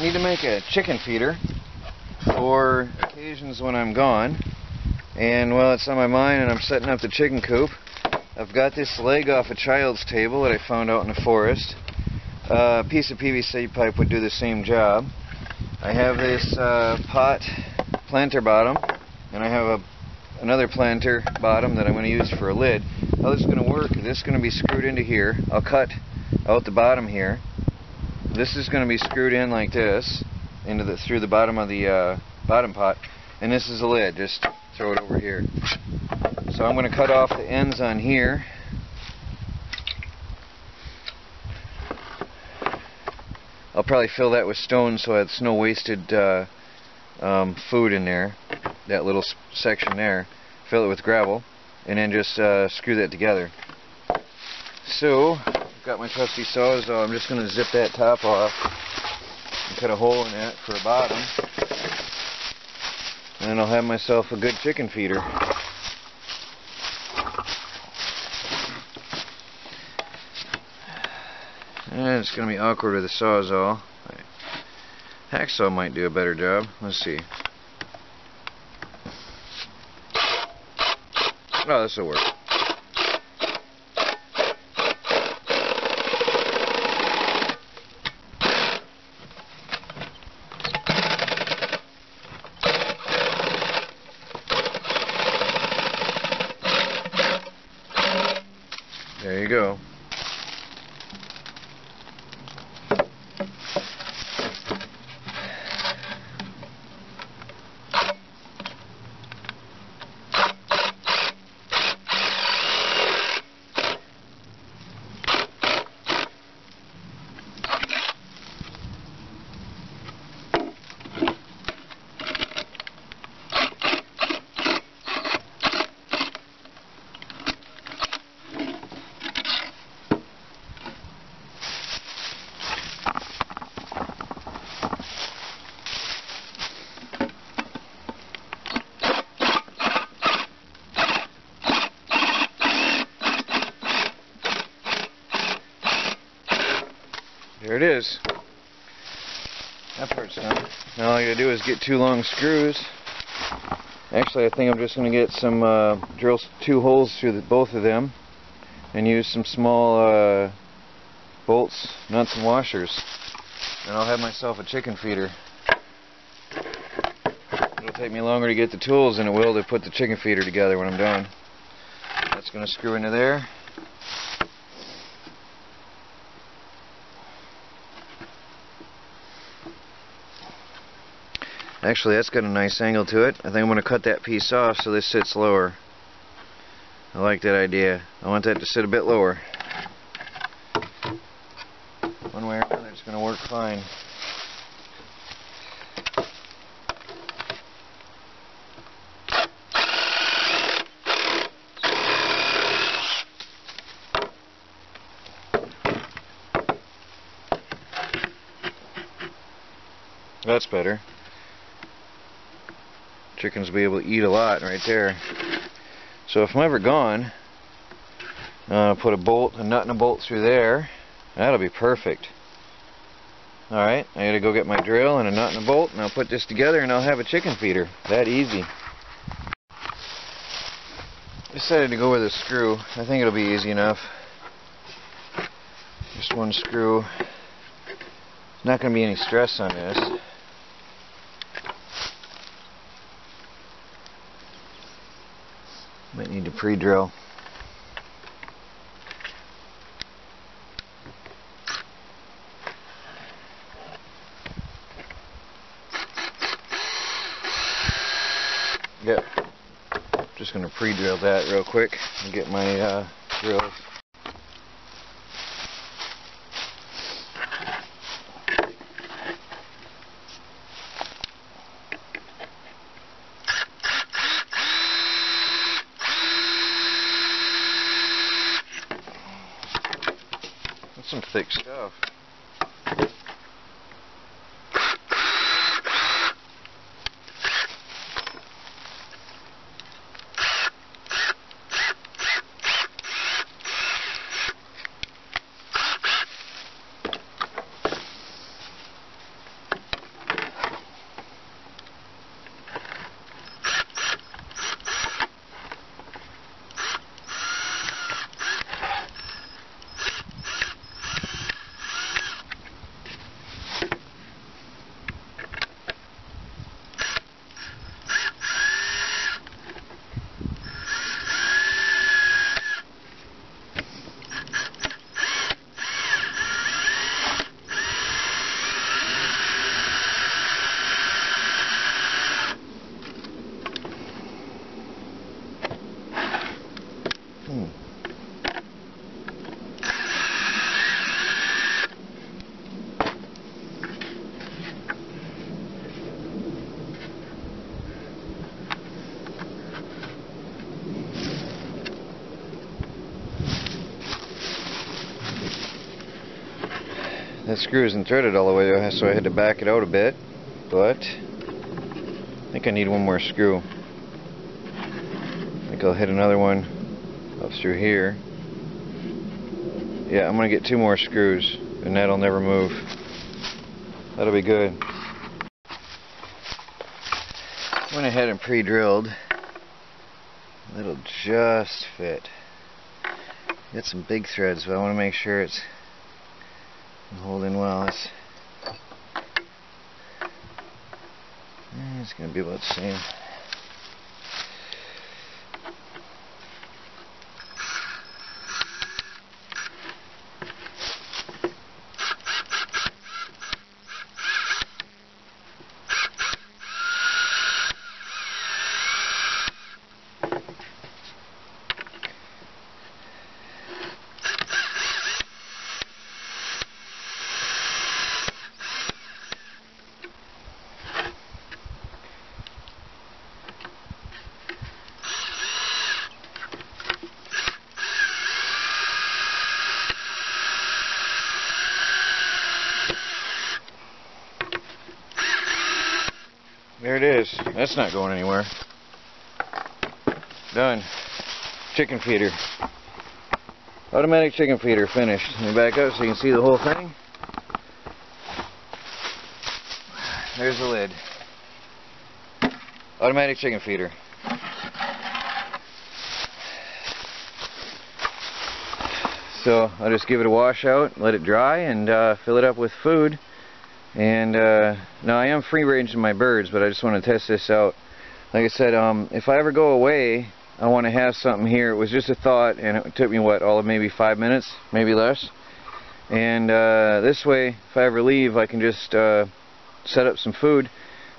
need to make a chicken feeder for occasions when I'm gone. And while it's on my mind and I'm setting up the chicken coop, I've got this leg off a child's table that I found out in the forest. A piece of PVC pipe would do the same job. I have this pot planter bottom, and I have another planter bottom that I'm going to use for a lid. How this is going to work, this is going to be screwed into here. I'll cut out the bottom here. This is going to be screwed in like this through the bottom of the bottom pot, and this is a lid. Just throw it over here. So I'm going to cut off the ends on here. I'll probably fill that with stones so it's no wasted food in there, that little section there. Fill it with gravel and then just screw that together. So I've got my trusty sawzall. I'm just going to zip that top off and cut a hole in it for a bottom, and then I'll have myself a good chicken feeder. And it's going to be awkward with a sawzall. Hacksaw might do a better job. Let's see. Oh, this will work. There you go. There it is. That part's done. Now all I gotta do is get 2 long screws. Actually, I think I'm just gonna get some drill 2 holes through both of them and use some small bolts, nuts, and washers, and I'll have myself a chicken feeder. It'll take me longer to get the tools than it will to put the chicken feeder together when I'm done. That's gonna screw into there. Actually, that's got a nice angle to it. I think I'm going to cut that piece off so this sits lower. I like that idea. I want that to sit a bit lower. One way or another, it's going to work fine. That's better. Chickens will be able to eat a lot right there. So if I'm ever gone, put a bolt, a nut and a bolt through there. That'll be perfect. Alright, I gotta go get my drill and a nut and a bolt, and I'll put this together and I'll have a chicken feeder. That easy. Decided to go with a screw. I think it'll be easy enough. Just one screw. Not gonna be any stress on this. Might need to pre-drill. Yep. Just going to pre-drill that real quick and get my drills. That's some thick stuff. That screw isn't threaded all the way, so I had to back it out a bit, but I think I need one more screw. I think I'll hit another one up through here. Yeah, I'm going to get 2 more screws, and that'll never move. That'll be good. Went ahead and pre-drilled. It'll just fit. Got some big threads, but I want to make sure it's holding well. It's going to be about the same. There it is. That's not going anywhere. Done. Chicken feeder. Automatic chicken feeder finished. Let me back up so you can see the whole thing. There's the lid. Automatic chicken feeder. So I'll just give it a wash out, let it dry, and fill it up with food. And now I am free ranging my birds, but I just want to test this out. Like I said, if I ever go away, I want to have something here. It was just a thought, and it took me what, all of maybe 5 minutes, maybe less. And this way, if I ever leave, I can just set up some food.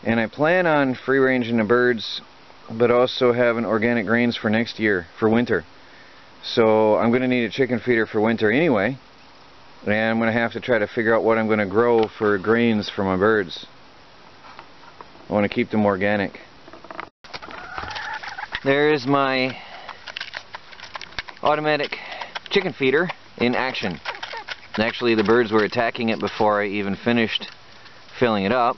And I plan on free ranging the birds, but also having organic grains for next year, for winter. So I'm going to need a chicken feeder for winter anyway. And I'm going to have to try to figure out what I'm going to grow for grains for my birds. I want to keep them organic. There is my automatic chicken feeder in action. Actually, the birds were attacking it before I even finished filling it up.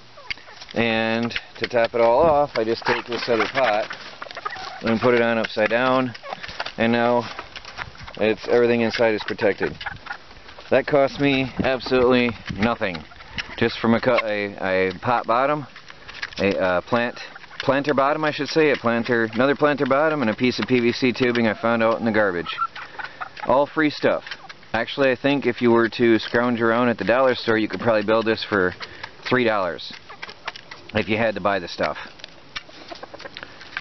And to top it all off, I just take this other pot and put it on upside down, and now everything inside is protected. That cost me absolutely nothing. Just from a pot bottom, a planter bottom, I should say, another planter bottom, and a piece of PVC tubing I found out in the garbage. All free stuff. Actually, I think if you were to scrounge around at the dollar store, you could probably build this for $3 if you had to buy the stuff.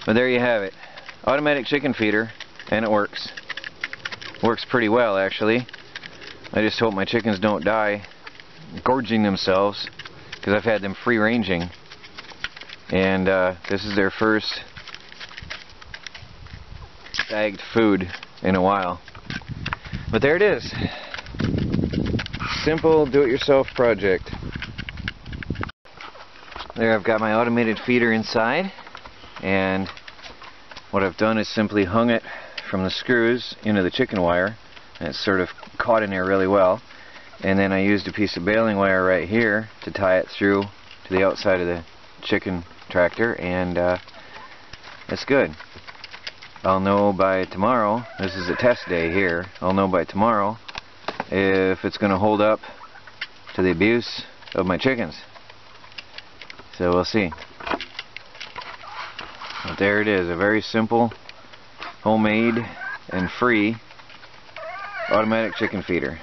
But there you have it. Automatic chicken feeder, and it works. Works pretty well, actually. I just hope my chickens don't die gorging themselves, because I've had them free ranging, and this is their first bagged food in a while. But there it is. Simple do-it-yourself project. There, I've got my automated feeder inside, and what I've done is simply hung it from the screws into the chicken wire, and it's sort of caught in there really well. And then I used a piece of baling wire right here to tie it through to the outside of the chicken tractor, and it's good. I'll know by tomorrow, this is a test day here, I'll know by tomorrow if it's going to hold up to the abuse of my chickens. So we'll see. But there it is, a very simple, homemade and free automatic chicken feeder.